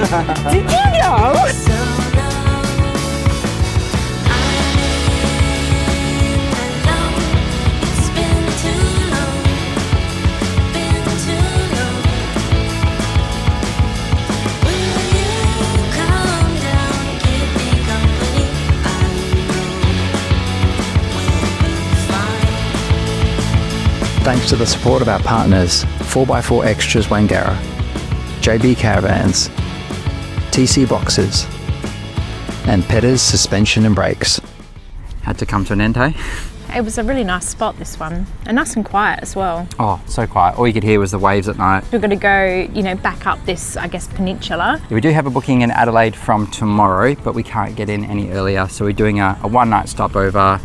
Did you know? Thanks to the support of our partners, 4x4 Extras Wangara, JB Caravans, TC Boxes, and Petters Suspension and Brakes. Had to come to an end, hey? It was a really nice spot, this one, and nice and quiet as well. Oh, so quiet. All you could hear was the waves at night. We're going to go, you know, back up this, I guess, peninsula. We do have a booking in Adelaide from tomorrow, but we can't get in any earlier, so we're doing a one-night stopover.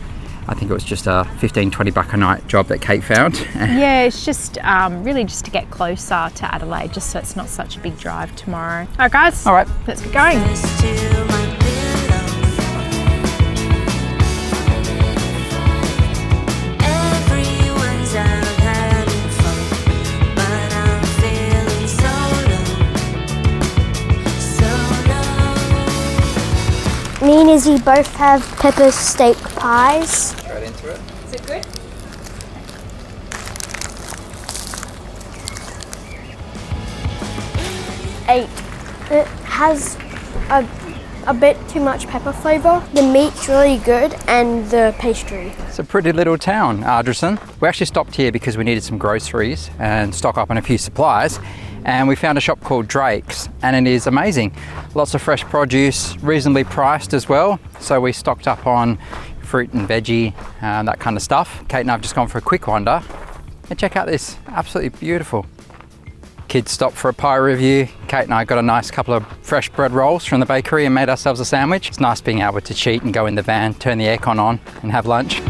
I think it was just a 15-20 buck a night job that Kate found. Yeah, it's just really just to get closer to Adelaide, just so it's not such a big drive tomorrow. All right, guys. All right. Let's get going. Me and Izzy both have pepper steak pies. Straight into it. Is it good? It has a bit too much pepper flavour. The meat's really good and the pastry. It's a pretty little town, Ardrossan. We actually stopped here because we needed some groceries and stock up on a few supplies. And we found a shop called Drake's, and it is amazing. Lots of fresh produce, reasonably priced as well. So we stocked up on fruit and veggie, that kind of stuff. Kate and I have just gone for a quick wander. And check out this, absolutely beautiful. Kids stopped for a pie review. Kate and I got a nice couple of fresh bread rolls from the bakery and made ourselves a sandwich. It's nice being able to cheat and go in the van, turn the aircon on and have lunch.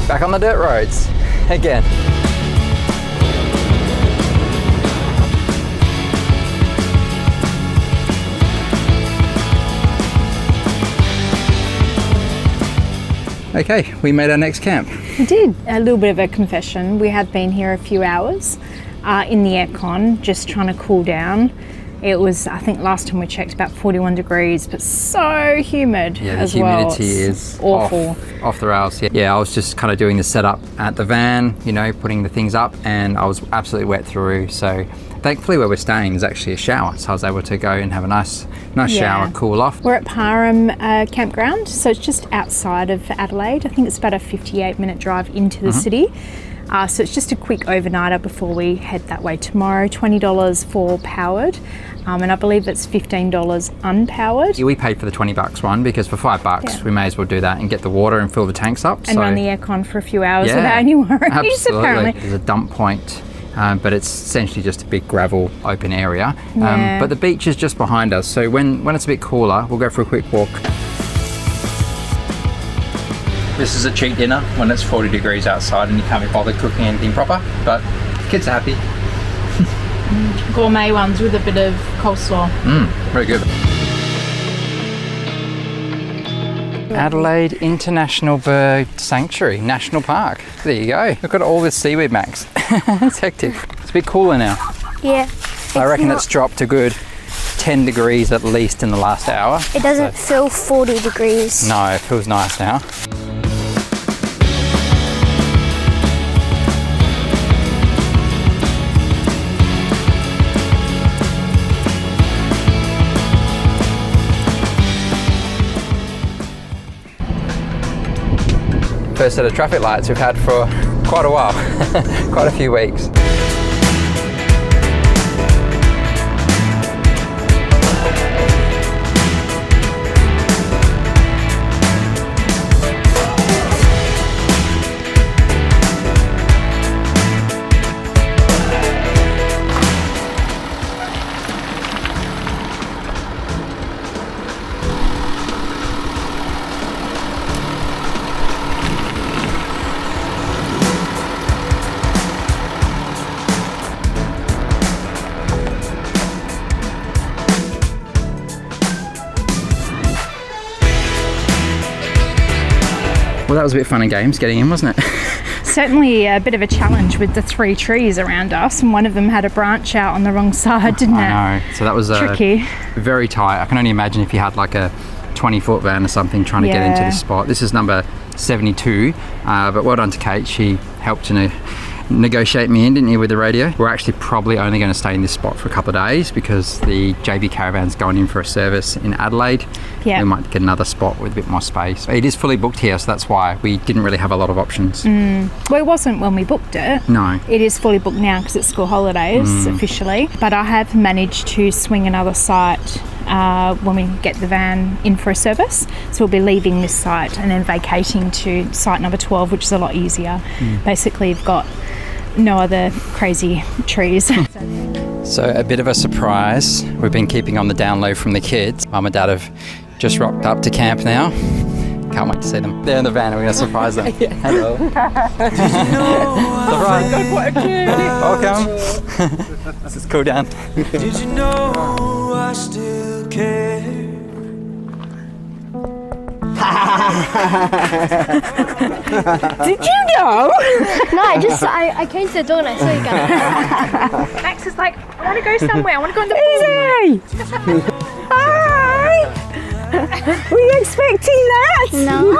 Back on the dirt roads again. Okay, we made our next camp. We did. A little bit of a confession. We have been here a few hours in the aircon, just trying to cool down. It was, I think last time we checked, about 41 degrees, but so humid as well. Yeah, the humidity is awful. Off the rails. Yeah, I was just kind of doing the setup at the van, you know, putting the things up, and I was absolutely wet through. So thankfully where we're staying is actually a shower, so I was able to go and have a nice shower, cool off. We're at Parham Campground, so it's just outside of Adelaide. I think it's about a 58-minute drive into the city. So it's just a quick overnighter before we head that way tomorrow. $20 for powered, and I believe it's $15 unpowered. Yeah, we paid for the 20 bucks one because for $5 we may as well do that and get the water and fill the tanks up. And run the aircon for a few hours without any worries, absolutely. apparently. There's a dump point, but it's essentially just a big gravel open area. But the beach is just behind us, so when it's a bit cooler, we'll go for a quick walk. This is a cheap dinner when it's 40 degrees outside and you can't be bothered cooking anything proper, but kids are happy. Gourmet ones with a bit of coleslaw. Very good. Adelaide International Bird Sanctuary, National Park. There you go. Look at all this seaweed, Max. It's hectic. It's a bit cooler now. Yeah. I reckon it's dropped a good 10 degrees at least in the last hour. It doesn't feel 40 degrees. No, it feels nice now. First set of traffic lights we've had for quite a while, quite a few weeks. Well, that was a bit fun and games getting in, wasn't it? Certainly a bit of a challenge with the 3 trees around us, and one of them had a branch out on the wrong side, didn't it? I know. So that was tricky. Very tight. I can only imagine if you had like a 20-foot van or something trying to get into this spot. This is number 72, but well done to Kate. She helped to negotiate me in, didn't you, with the radio? We're actually probably only going to stay in this spot for a couple of days because the JB Caravan's going in for a service in Adelaide. Yeah. We might get another spot with a bit more space. It is fully booked here, so that's why we didn't really have a lot of options. Well, it wasn't when we booked it. No. It is fully booked now because it's school holidays officially, but I have managed to swing another site when we get the van in for a service. So we'll be leaving this site and then vacating to site number 12, which is a lot easier. Basically, you've got no other crazy trees. So a bit of a surprise. We've been keeping on the down low from the kids. Mum and Dad have just rocked up to camp now. Can't wait to see them. They're in the van and we're going to surprise them. Hello. Surprise. God, what a kid. Welcome. This is cool down. Did you know I still care? Did you know? No, I came to the door and I saw you guys. Max is like, I want to go somewhere. I want to go in the Izzy! Hi! Were you expecting that? No.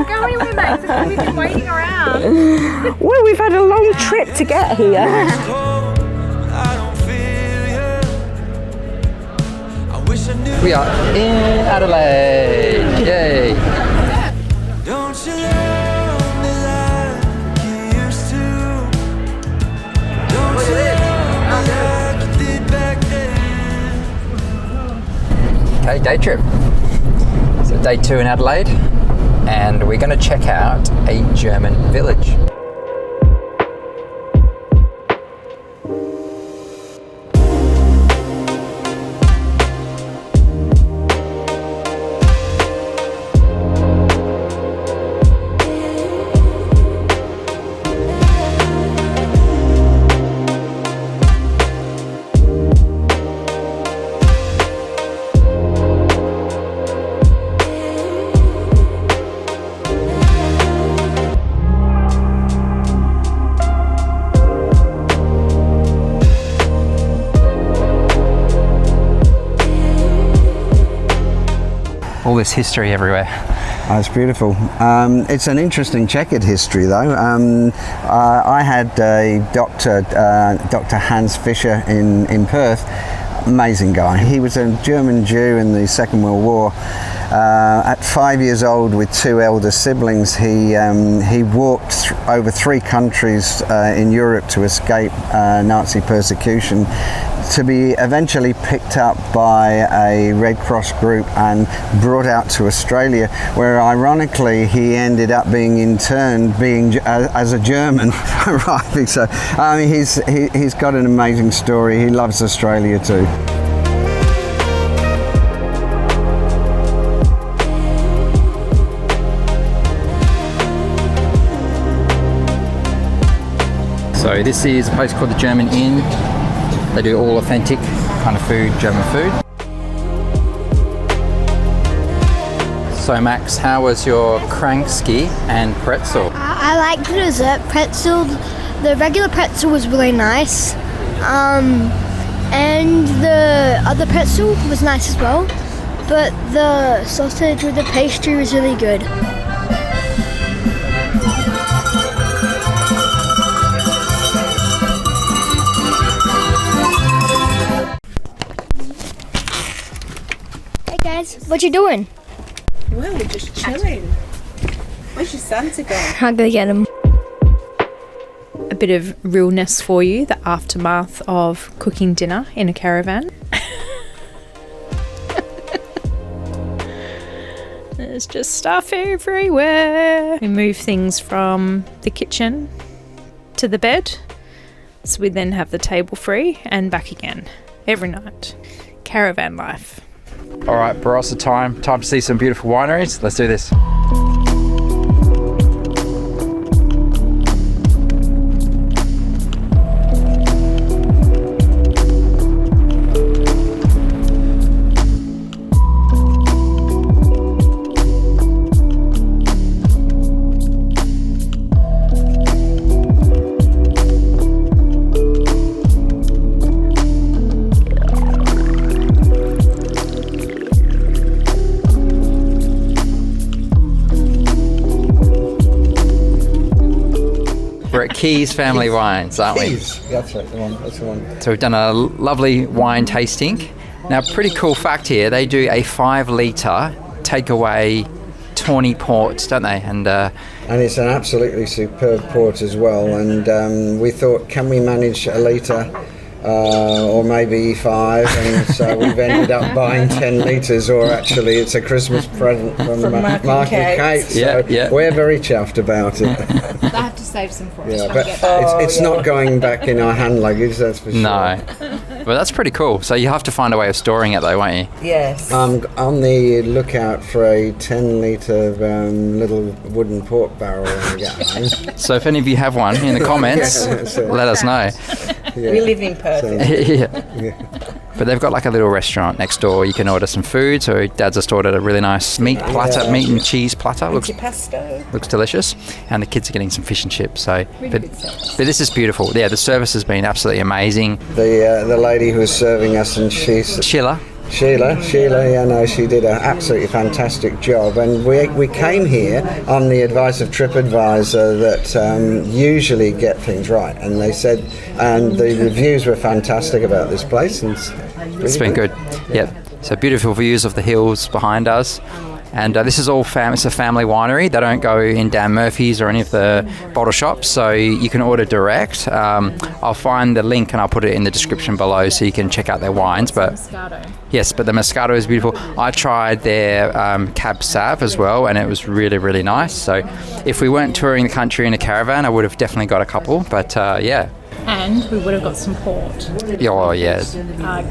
Go anywhere, Max. We've been waiting around. Well, we've had a long trip to get here. I don't feel you. I wish I knew. We are in Adelaide. Yay. Don't you love me like you used to? Don't you love me like you did back then? Okay, day trip. So day 2 in Adelaide, and we're going to check out a German village. All this history everywhere. That's beautiful. It's an interesting checkered history, though. I had Dr. Hans Fischer in Perth. Amazing guy. He was a German Jew in the Second World War. At 5 years old, with 2 elder siblings, he walked over 3 countries in Europe to escape Nazi persecution, to be eventually picked up by a Red Cross group and brought out to Australia, where ironically he ended up being interned as a German. Right, so I mean, he's got an amazing story. He loves Australia too. So this is a place called the German Inn. They do all authentic kind of food, German food. So Max, how was your Krankski and pretzel? I liked the dessert pretzel. The regular pretzel was really nice. And the other pretzel was nice as well. But the sausage with the pastry was really good. What you doing? Well, we're just chilling. Where's your Santa gone? I'm gonna get him. A bit of realness for you, the aftermath of cooking dinner in a caravan. There's just stuff everywhere. We move things from the kitchen to the bed, so we then have the table free and back again every night. Caravan life. All right, Barossa time to see some beautiful wineries. Let's do this. Keys family wines, aren't we? Keys. That's right, the one. That's the one. So we've done a lovely wine tasting. Now, pretty cool fact here, they do a 5 litre takeaway tawny port, don't they? And it's an absolutely superb port as well. And we thought, can we manage a litre? Or maybe 5, and so we've ended up buying 10 litres, or actually it's a Christmas present from Mark and Kate. So we're very chuffed about it. I have to save some for us. Yeah, but it's not going back in our hand luggage, that's for sure. no. Well, that's pretty cool. So you have to find a way of storing it though, won't you? Yes. I'm on the lookout for a 10 litre little wooden port barrel when we get home. So if any of you have one in the comments, let us know. Yeah. We live in Perth. But they've got like a little restaurant next door. You can order some food. So Dad's just ordered a really nice meat platter, meat and cheese platter. Looks delicious. And the kids are getting some fish and chips. So, but this is beautiful. Yeah, the service has been absolutely amazing. The lady who was serving us, and she's Sheila, yeah, no, she did an absolutely fantastic job. And we came here on the advice of TripAdvisor that usually get things right. And they said, and the reviews were fantastic about this place. And it's been good. Yeah. So beautiful views of the hills behind us. And this is all it's a family winery. They don't go in Dan Murphy's or any of the bottle shops, so you can order direct. I'll find the link and I'll put it in the description below so you can check out their wines. But Moscato. Yes, but the Moscato is beautiful. I tried their Cab Sav as well, and it was really, really nice. So if we weren't touring the country in a caravan, I would have definitely got a couple. But yeah. And we would have got some port. Oh, yeah.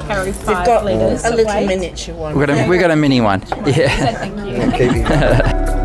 Carry 5 We've got litres. a little miniature one. We got a mini one. Yeah. So thank you.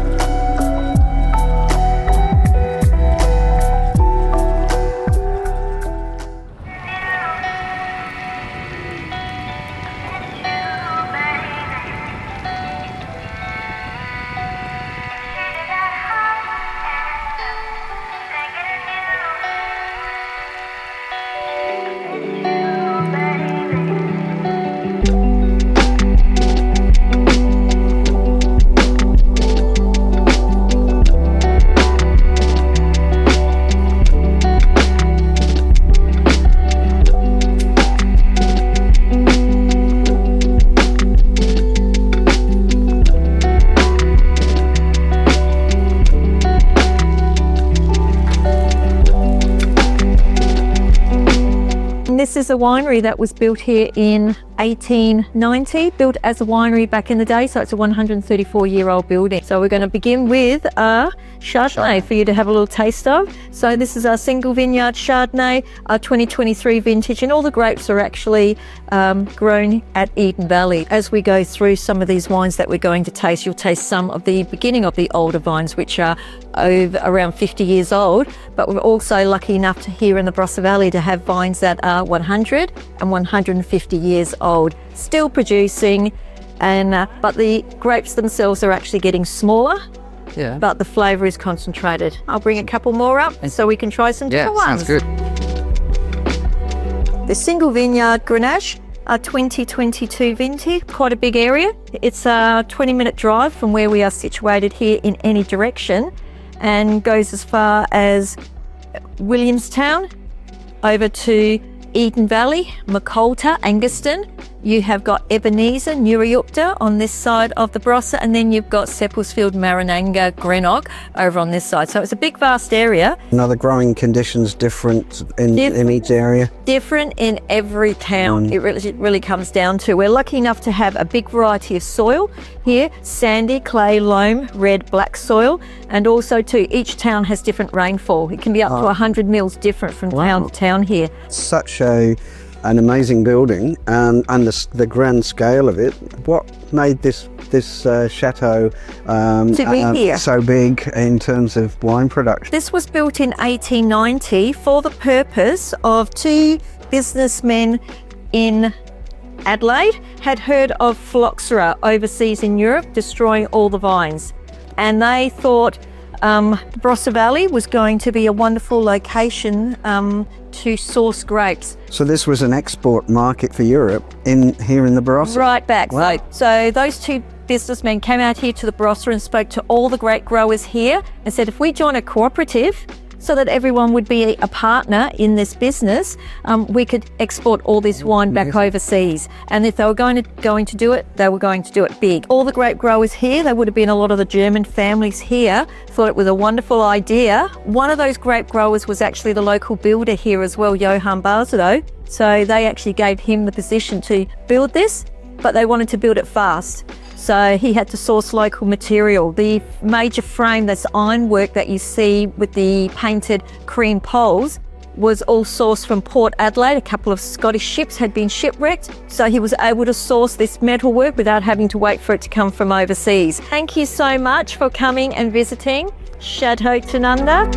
This is a winery that was built here in 1890, built as a winery back in the day, so it's a 134-year-old building. So we're going to begin with a Chardonnay for you to have a little taste of. So this is our single vineyard Chardonnay, our 2023 vintage, and all the grapes are actually grown at Eden Valley. As we go through some of these wines that we're going to taste, you'll taste some of the beginning of the older vines, which are around 50 years old, but we're also lucky enough to here in the Barossa Valley to have vines that are 100 and 150 years old, still producing, and but the grapes themselves are actually getting smaller. Yeah. But the flavour is concentrated. I'll bring a couple more up so we can try some different ones. Sounds good. The single vineyard Grenache, a 2022 vintage, quite a big area. It's a 20-minute drive from where we are situated here in any direction, and goes as far as Williamstown, over to Eden Valley, Macolta, Anguston. You have got Ebenezer, Nuriupta on this side of the Barossa, and then you've got Seppelsfield, Marananga, Greenock over on this side. So it's a big, vast area. Another growing conditions different in each area? Different in every town. It really comes down to. We're lucky enough to have a big variety of soil here: sandy, clay, loam, red, black soil, and also too, each town has different rainfall. It can be up to 100 mils different from town to town here. Such an amazing building, and the grand scale of it. What made this chateau so big in terms of wine production? This was built in 1890 for the purpose of 2 businessmen in Adelaide had heard of phylloxera overseas in Europe destroying all the vines, and they thought the Barossa Valley was going to be a wonderful location to source grapes. So this was an export market for Europe here in the Barossa? Right back. Wow. So those 2 businessmen came out here to the Barossa and spoke to all the grape growers here and said, if we join a cooperative, so that everyone would be a partner in this business. We could export all this wine back overseas. And if they were going to do it, they were going to do it big. All the grape growers here, there would have been a lot of the German families here, thought it was a wonderful idea. One of those grape growers was actually the local builder here as well, Johann Barzow. So they actually gave him the position to build this, but they wanted to build it fast. So he had to source local material. The major frame, this ironwork that you see with the painted cream poles, was all sourced from Port Adelaide. A couple of Scottish ships had been shipwrecked, so he was able to source this metalwork without having to wait for it to come from overseas. Thank you so much for coming and visiting Chateau Tanunda.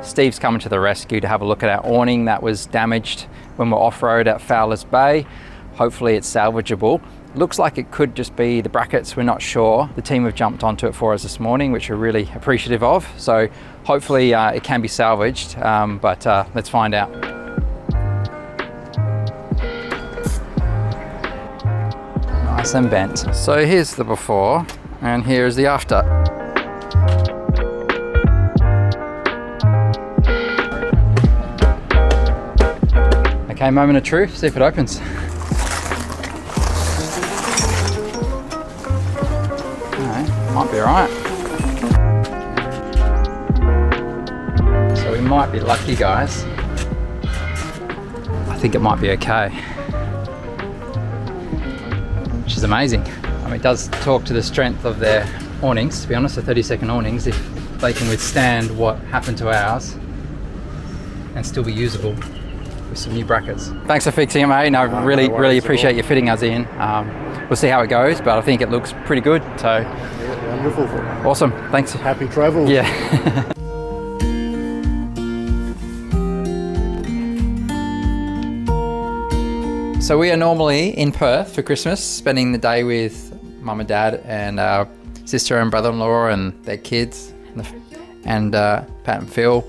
Steve's coming to the rescue to have a look at our awning that was damaged when we're off-road at Fowler's Bay. Hopefully it's salvageable. Looks like it could just be the brackets, we're not sure. The team have jumped onto it for us this morning, which we're really appreciative of. So hopefully it can be salvaged, but let's find out. Nice and bent. So here's the before and here's the after. Okay, moment of truth, see if it opens. Might be alright. So we might be lucky, guys. I think it might be okay. Which is amazing. I mean, it does talk to the strength of their awnings, to be honest, the 30-second awnings, if they can withstand what happened to ours and still be usable with some new brackets. Thanks for fixing it, mate. And I really appreciate you fitting us in. We'll see how it goes, but I think it looks pretty good. So wonderful. Awesome. Thanks. Happy travels. Yeah. So we are normally in Perth for Christmas, spending the day with mum and dad and our sister and brother-in-law and their kids and Pat and Phil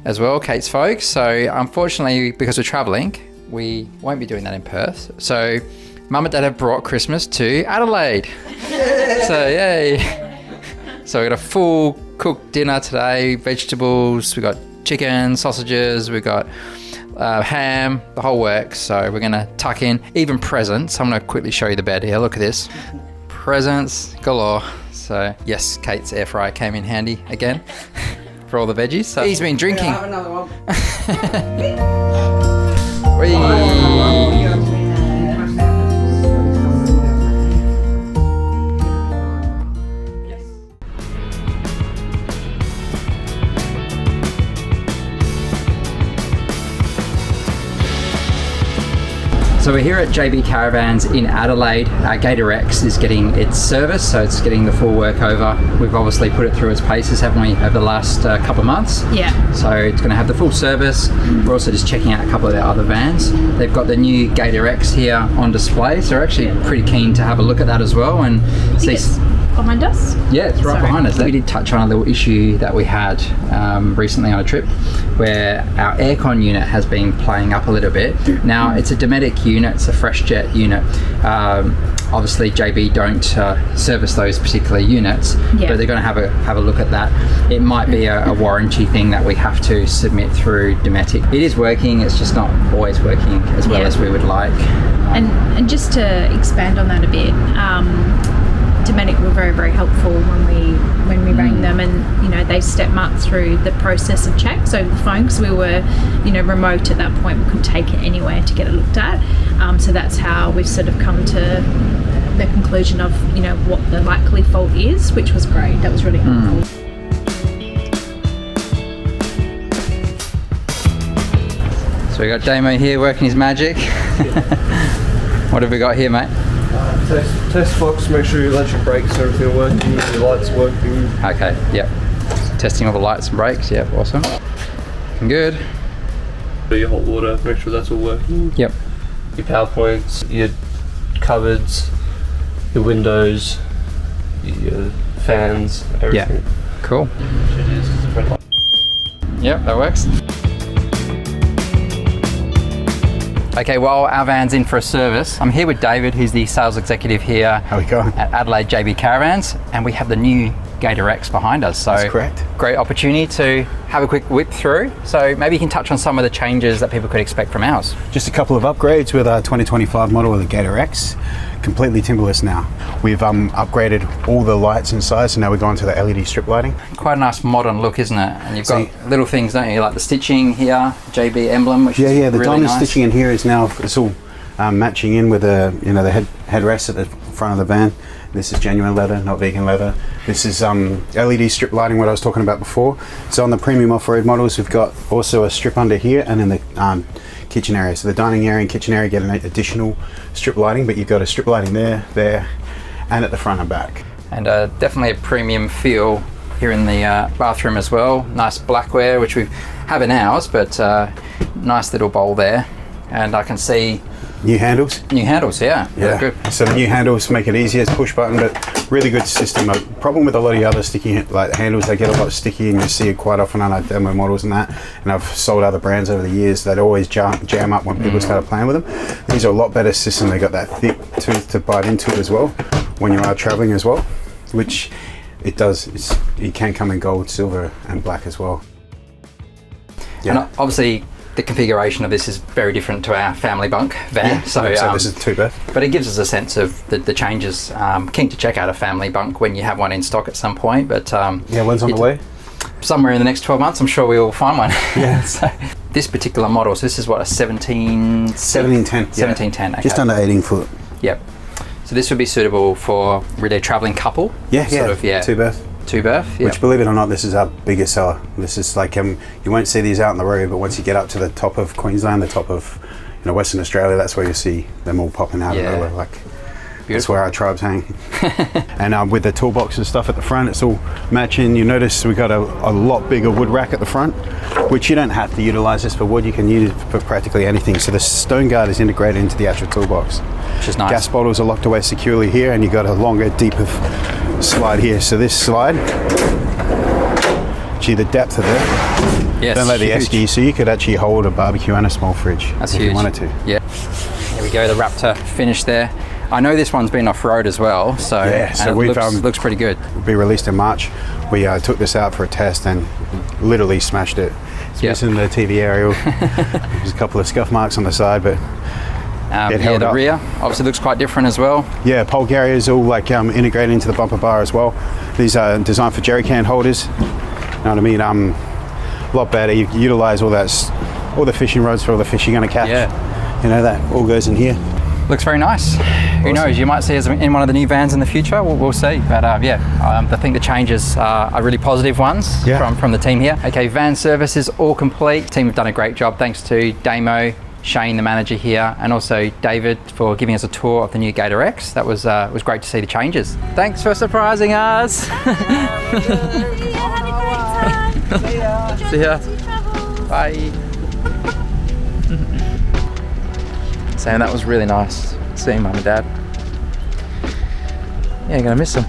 as well, Kate's folks. So unfortunately, because we're traveling, we won't be doing that in Perth. So mum and dad have brought Christmas to Adelaide. So yay. So we got a full cooked dinner today, vegetables, we got chicken, sausages, we got ham, the whole works. So we're gonna tuck in, even presents. I'm gonna quickly show you the bed here, look at this. Presents galore. So yes, Kate's air fryer came in handy again for all the veggies. So he's been drinking. Have another one. So we're here at JB Caravans in Adelaide. Gator X is getting its service, so it's getting the full work over. We've obviously put it through its paces, haven't we, over the last couple of months? Yeah. So it's going to have the full service. We're also just checking out a couple of their other vans. They've got the new Gator X here on display, so we're actually pretty keen to have a look at that as well and see. Behind us? Yeah, it's right behind us. We did touch on a little issue that we had recently on a trip where our aircon unit has been playing up a little bit. Now, it's a Dometic unit, it's a fresh jet unit. Obviously, JB don't service those particular units, but they're going to have a look at that. It might be a warranty thing that we have to submit through Dometic. It is working, it's just not always working as well as we would like. And just to expand on that a bit, Dometic were very, very helpful when we rang them, and they stepped Mark through the process of checks over the phone, because we were remote at that point. We couldn't take it anywhere to get it looked at, so that's how we've sort of come to the conclusion of what the likely fault is, which was great. That was really helpful. So we got Damo here working his magic. What have we got here, mate? Test box, make sure your electric brakes and everything are working, your lights working. Okay, yep. Testing all the lights and brakes, yep, awesome. Looking good. Your hot water, make sure that's all working. Yep. Your power points, your cupboards, your windows, your fans, everything. Yeah, cool. Yep, that works. Okay, well, our van's in for a service. I'm here with David, who's the sales executive here How we going? at Adelaide JB Caravans, and we have the new Gator X behind us. So That's correct. Great opportunity to have a quick whip through. So maybe you can touch on some of the changes that people could expect from ours. Just a couple of upgrades with our 2025 model of the Gator X. Completely timberless now. We've upgraded all the lights inside, so now we're going to the LED strip lighting. Quite a nice modern look, isn't it? And you've got little things, don't you? Like the stitching here, JB emblem, which is The really diamond nice. stitching in here is now, it's all matching in with the headrest at the front of the van. This is genuine leather, not vegan leather. This is LED strip lighting, what I was talking about before. So on the premium off-road models, we've got also a strip under here, and then the kitchen area. So the dining area and kitchen area get an additional strip lighting, but you've got a strip lighting there, and at the front and back. And definitely a premium feel here in the bathroom as well. Nice blackware, which we have in ours, but nice little bowl there. And I can see New handles. Yeah. Really good. So the new handles make it easier. It's push button, but really good system. A problem with a lot of the other sticky handles, they get a lot sticky, and you see it quite often on our demo models and that. And I've sold other brands over the years that always jam up when people start playing with them. These are a lot better system. They got that thick tooth to bite into as well when you are traveling as well, which it does. It can come in gold, silver, and black as well. Yeah. And obviously, the configuration of this is very different to our family bunk van. So this is two bed. But it gives us a sense of the changes. Keen to check out a family bunk when you have one in stock at some point. But when's on the way? Somewhere in the next 12 months, I'm sure we will find one. Yeah. So this particular model, so this is what, a 1710? 1710, okay. Just under 18 foot. Yep. So this would be suitable for really a travelling couple? Two berth, Which, believe it or not, this is our biggest seller. This is like you won't see these out on the road, but once you get up to the top of Queensland, the top of Western Australia, that's where you see them all popping out of nowhere. Like that's where our tribes hang. And with the toolbox and stuff at the front, it's all matching. You notice we got a lot bigger wood rack at the front, which you don't have to utilize this for wood. You can use it for practically anything. So the stone guard is integrated into the actual toolbox, which is nice. Gas bottles are locked away securely here, and you got a longer, deeper slide here. So this slide, the depth of it, don't let the esky, so you could actually hold a barbecue and a small fridge if you wanted to. Yeah. Here we go, the Raptor finish there. I know this one's been off-road as well, so, it looks pretty good. It'll be released in March. We took this out for a test and literally smashed it. It's missing the TV aerial. There's a couple of scuff marks on the side, but it held the up. rear obviously looks quite different as well. Yeah, pole carriers all integrated into the bumper bar as well. These are designed for jerry can holders. You know what I mean? A lot better. You utilize all the fishing rods for all the fish you're going to catch. Yeah. That all goes in here. Looks very nice. Awesome. Who knows? You might see us in one of the new vans in the future. We'll see. But I think the changes are really positive ones from the team here. Okay, van service is all complete. Team have done a great job. Thanks to Damo, Shane, the manager here, and also David for giving us a tour of the new Gator X. That was great to see the changes. Thanks for surprising us. See ya. Bye. Sam, that was really nice seeing Mum and Dad. Yeah, you're gonna miss them.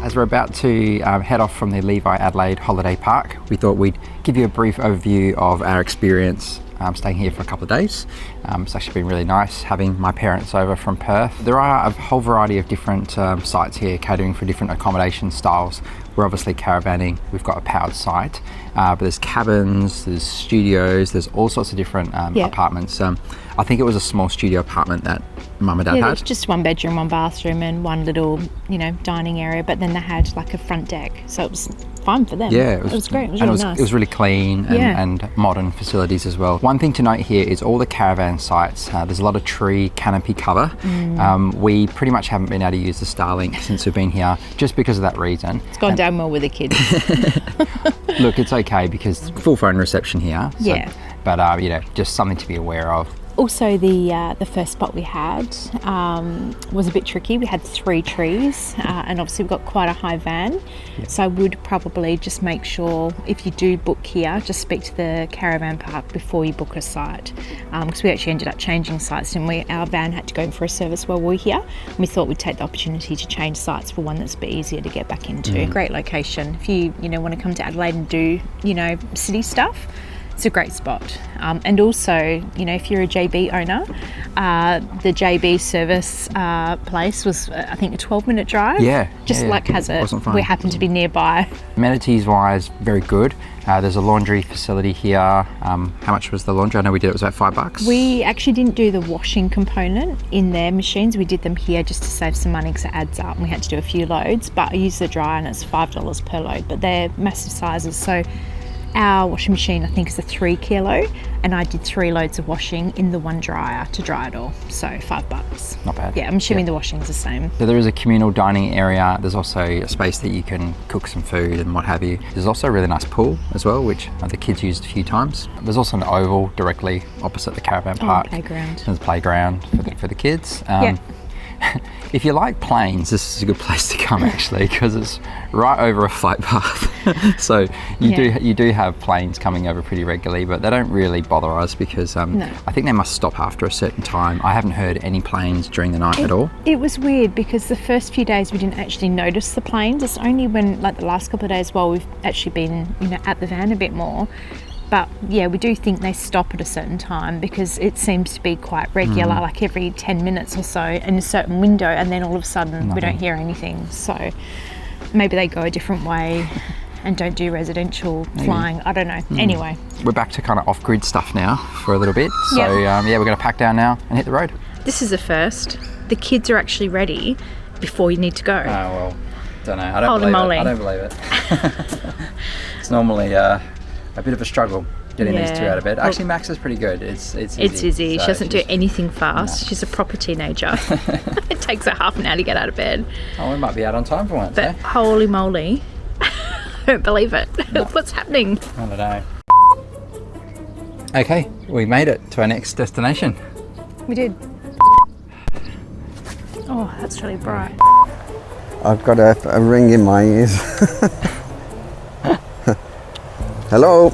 As we're about to head off from the Levi Adelaide Holiday Park, we thought we'd give you a brief overview of our experience staying here for a couple of days. It's actually been really nice having my parents over from Perth. There are a whole variety of different sites here catering for different accommodation styles. We're obviously caravanning, we've got a powered site, but there's cabins, there's studios, there's all sorts of different apartments. I think it was a small studio apartment that Mum and Dad had. It's just one bedroom, one bathroom and one little, dining area, but then they had like a front deck, so it was fun for them. Yeah, it was great. It was really nice. It was really clean and modern facilities as well. One thing to note here is all the caravan sites, there's a lot of tree canopy cover. We pretty much haven't been able to use the Starlink since we've been here, just because of that reason. It's gone down more with the kids. Look, it's okay because full phone reception here. So, but just something to be aware of. Also, the first spot we had was a bit tricky. We had 3 trees, and obviously we've got quite a high van. So I would probably just make sure, if you do book here, just speak to the caravan park before you book a site, because we actually ended up changing sites, and our van had to go in for a service while we were here. And we thought we'd take the opportunity to change sites for one that's a bit easier to get back into. Great location if you want to come to Adelaide and do city stuff. It's a great spot. And also, if you're a JB owner, the JB service place was, I think, a 12-minute drive. Like has it. We happen to be nearby. Amenities wise, very good. There's a laundry facility here. How much was the laundry? I know we did it was about $5. We actually didn't do the washing component in their machines. We did them here just to save some money because it adds up, and we had to do a few loads. But I used the dryer, and it's $5 per load. But they're massive sizes, so our washing machine, I think, is a 3 kilo, and I did 3 loads of washing in the one dryer to dry it all. So $5. Not bad. Yeah, I'm assuming the washing's the same. So there is a communal dining area. There's also a space that you can cook some food and what have you. There's also a really nice pool as well, which the kids used a few times. There's also an oval directly opposite the caravan park. Playground. There's a playground for the kids. If you like planes, this is a good place to come actually, because it's right over a flight path. So you do have planes coming over pretty regularly, but they don't really bother us because I think they must stop after a certain time. I haven't heard any planes during the night at all. It was weird because the first few days we didn't actually notice the planes. It's only when, like, the last couple of days while we've actually been at the van a bit more. But yeah, we do think they stop at a certain time because it seems to be quite regular, like every 10 minutes or so in a certain window, and then all of a sudden we don't hear anything. So maybe they go a different way and don't do residential flying. I don't know. Anyway. We're back to kind of off-grid stuff now for a little bit. So we're going to pack down now and hit the road. This is the first. The kids are actually ready before you need to go. Oh, well, don't know. I don't believe it. It's normally a bit of a struggle getting these two out of bed. Actually, Max is pretty good. It's Izzy. So she doesn't do anything fast. She's a proper teenager. It takes her half an hour to get out of bed. Oh, we might be out on time for once. But holy moly, I don't believe it. What's happening? I don't know. Okay, we made it to our next destination. We did. Oh, that's really bright. I've got a ring in my ears. Hello?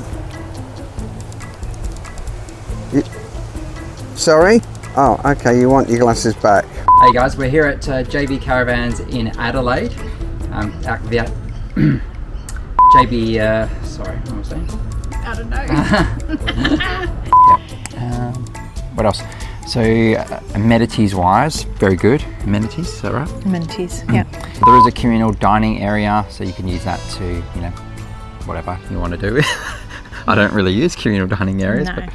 Sorry? Oh, okay, you want your glasses back. Hey guys, we're here at JB Caravans in Adelaide. JB, sorry, what was I saying? I don't know. What else? So amenities wise, very good. Amenities, is that right? Amenities, yeah. There is a communal dining area, so you can use that to, whatever you want to do. I don't really use communal dining areas, but